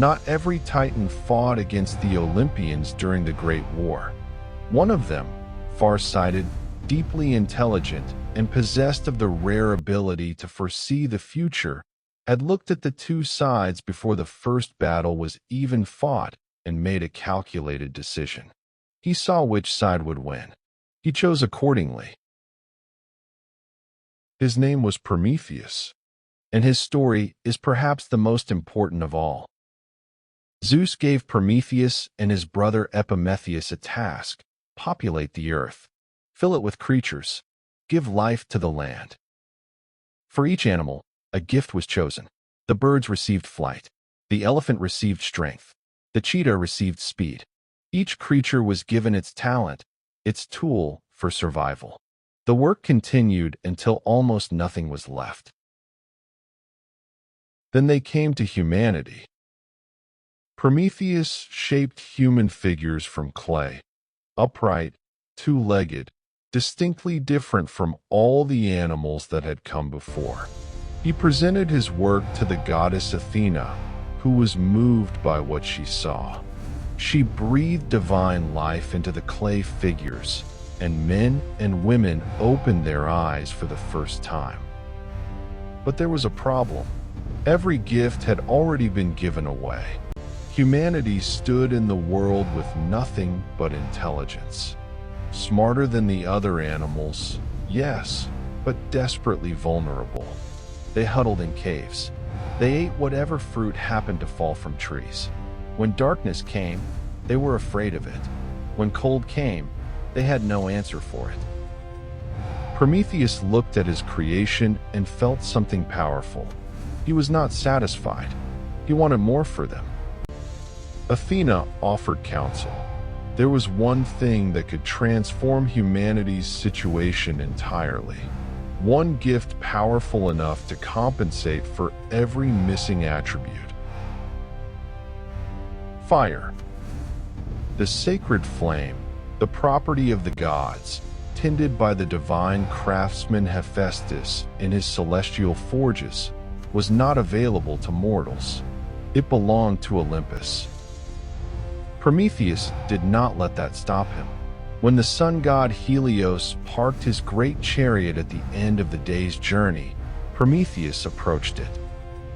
Not every Titan fought against the Olympians during the Great War. One of them, Farsighted, deeply intelligent, and possessed of the rare ability to foresee the future, had looked at the two sides before the first battle was even fought and made a calculated decision. He saw which side would win. He chose accordingly. His name was Prometheus, and his story is perhaps the most important of all. Zeus gave Prometheus and his brother Prometheus a task: populate the earth, fill it with creatures, give life to the land. For each animal, a gift was chosen. The birds received flight, the elephant received strength, the cheetah received speed. Each creature was given its talent, its tool for survival. The work continued until almost nothing was left. Then they came to humanity. Prometheus shaped human figures from clay, upright, two-legged, distinctly different from all the animals that had come before. He presented his work to the goddess Athena, who was moved by what she saw. She breathed divine life into the clay figures, and men and women opened their eyes for the first time. But there was a problem. Every gift had already been given away. Humanity stood in the world with nothing but intelligence. Smarter than the other animals, yes, but desperately vulnerable. They huddled in caves. They ate whatever fruit happened to fall from trees. When darkness came, they were afraid of it. When cold came, they had no answer for it. Prometheus looked at his creation and felt something powerful. He was not satisfied. He wanted more for them. Athena offered counsel. There was one thing that could transform humanity's situation entirely. One gift powerful enough to compensate for every missing attribute. Fire. The sacred flame, the property of the gods, tended by the divine craftsman Hephaestus in his celestial forges, was not available to mortals. It belonged to Olympus. Prometheus did not let that stop him. When the sun god Helios parked his great chariot at the end of the day's journey, Prometheus approached it.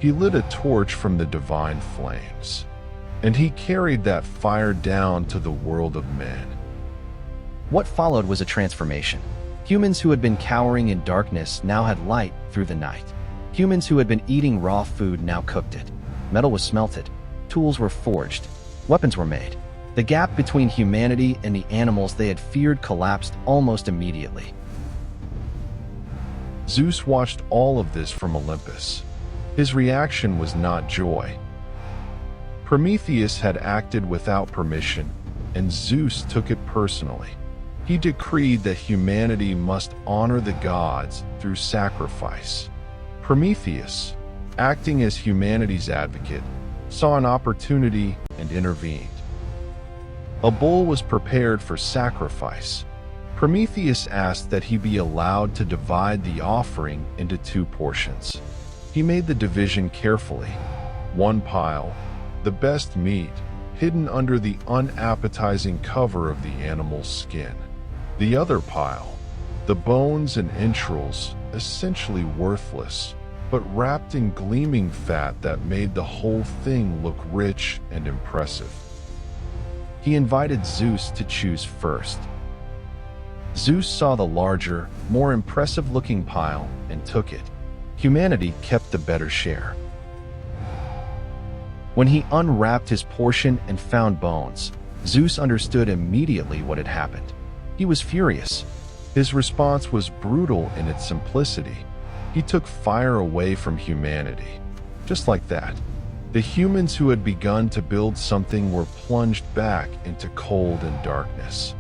He lit a torch from the divine flames, and he carried that fire down to the world of men. What followed was a transformation. Humans who had been cowering in darkness now had light through the night. Humans who had been eating raw food now cooked it. Metal was smelted. Tools were forged. Weapons were made. The gap between humanity and the animals they had feared collapsed almost immediately. Zeus watched all of this from Olympus. His reaction was not joy. Prometheus had acted without permission, and Zeus took it personally. He decreed that humanity must honor the gods through sacrifice. Prometheus, acting as humanity's advocate, saw an opportunity and intervened. A bull was prepared for sacrifice. Prometheus asked that he be allowed to divide the offering into two portions. He made the division carefully. One pile, the best meat, hidden under the unappetizing cover of the animal's skin. The other pile, the bones and entrails, essentially worthless, but wrapped in gleaming fat that made the whole thing look rich and impressive. He invited Zeus to choose first. Zeus saw the larger, more impressive-looking pile and took it. Humanity kept the better share. When he unwrapped his portion and found bones, Zeus understood immediately what had happened. He was furious. His response was brutal in its simplicity. He took fire away from humanity. Just like that, the humans who had begun to build something were plunged back into cold and darkness.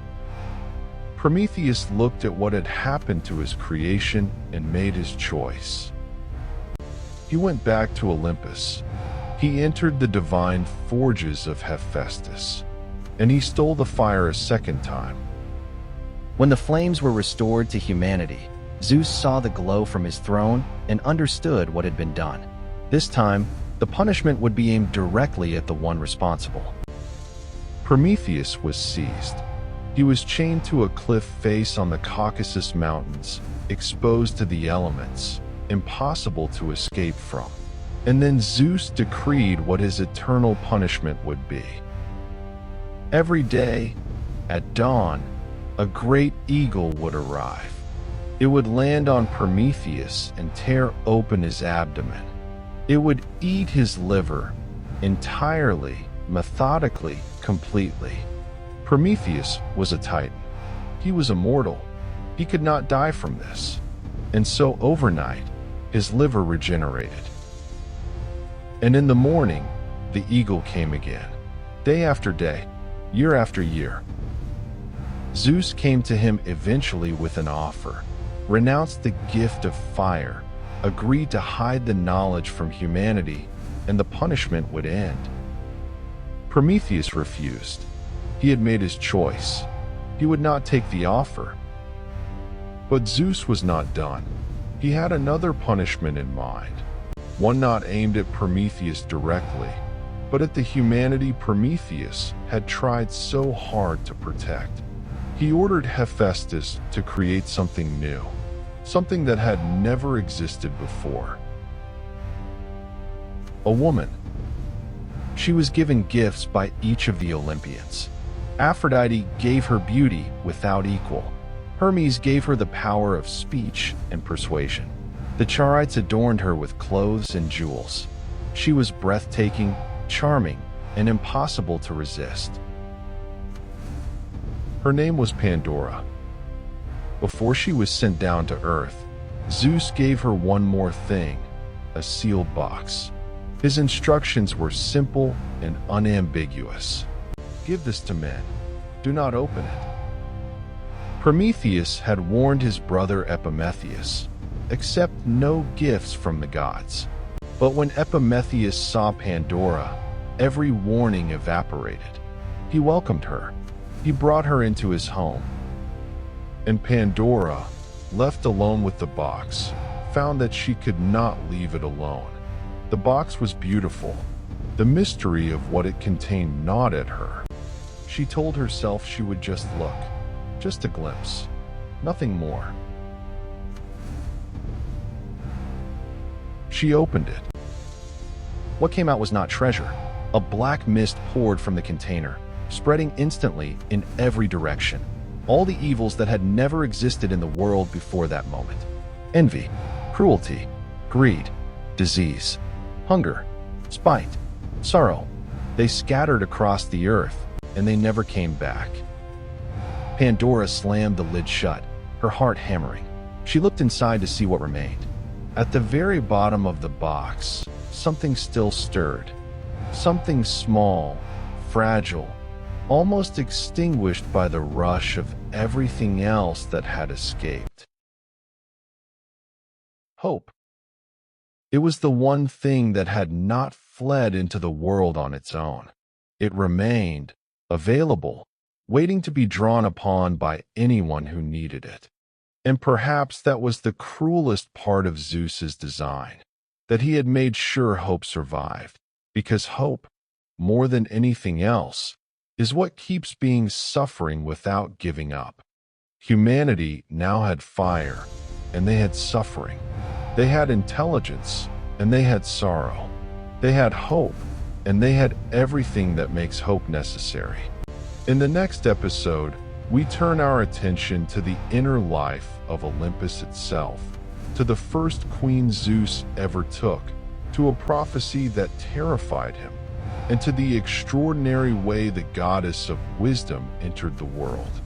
Prometheus looked at what had happened to his creation and made his choice. He went back to Olympus. He entered the divine forges of Hephaestus, and he stole the fire a second time. When the flames were restored to humanity, Zeus saw the glow from his throne and understood what had been done. This time, The punishment would be aimed directly at the one responsible. Prometheus was seized. He was chained to a cliff face on the Caucasus Mountains, exposed to the elements, impossible to escape from. And then Zeus decreed what his eternal punishment would be. Every day, at dawn, a great eagle would arrive. It would land on Prometheus and tear open his abdomen. It would eat his liver entirely, methodically, completely. Prometheus was a Titan. He was immortal. He could not die from this. And so overnight, his liver regenerated. And in the morning, the eagle came again, day after day, year after year. Zeus came to him eventually with an offer, renounced the gift of fire, agreed to hide the knowledge from humanity, and the punishment would end. Prometheus refused. He had made his choice. He would not take the offer. But Zeus was not done. He had another punishment in mind, one not aimed at Prometheus directly, but at the humanity Prometheus had tried so hard to protect. He ordered Hephaestus to create something new, something that had never existed before. A woman. She was given gifts by each of the Olympians. Aphrodite gave her beauty without equal. Hermes gave her the power of speech and persuasion. The Charites adorned her with clothes and jewels. She was breathtaking, charming, and impossible to resist. Her name was Pandora. Before she was sent down to Earth, Zeus gave her one more thing, a sealed box. His instructions were simple and unambiguous. Give this to men. Do not open it. Prometheus had warned his brother Epimetheus, accept no gifts from the gods. But when Epimetheus saw Pandora, every warning evaporated. He welcomed her. He brought her into his home. And Pandora, left alone with the box, found that she could not leave it alone. The box was beautiful. The mystery of what it contained gnawed at her. She told herself she would just look, just a glimpse, nothing more. She opened it. What came out was not treasure. A black mist poured from the container, spreading instantly in every direction. All the evils that had never existed in the world before that moment. Envy, cruelty, greed, disease, hunger, spite, sorrow. They scattered across the earth, and they never came back. Pandora slammed the lid shut, her heart hammering. She looked inside to see what remained. At the very bottom of the box, something still stirred. Something small, fragile, almost extinguished by the rush of everything else that had escaped. Hope. It was the one thing that had not fled into the world on its own. It remained, available, waiting to be drawn upon by anyone who needed it. And perhaps that was the cruelest part of Zeus's design, that he had made sure hope survived, because hope, more than anything else, is what keeps being suffering without giving up. Humanity now had fire, and they had suffering. They had intelligence, and they had sorrow. They had hope, and they had everything that makes hope necessary. In the next episode, we turn our attention to the inner life of Olympus itself, to the first queen Zeus ever took, to a prophecy that terrified him, and to the extraordinary way the goddess of wisdom entered the world.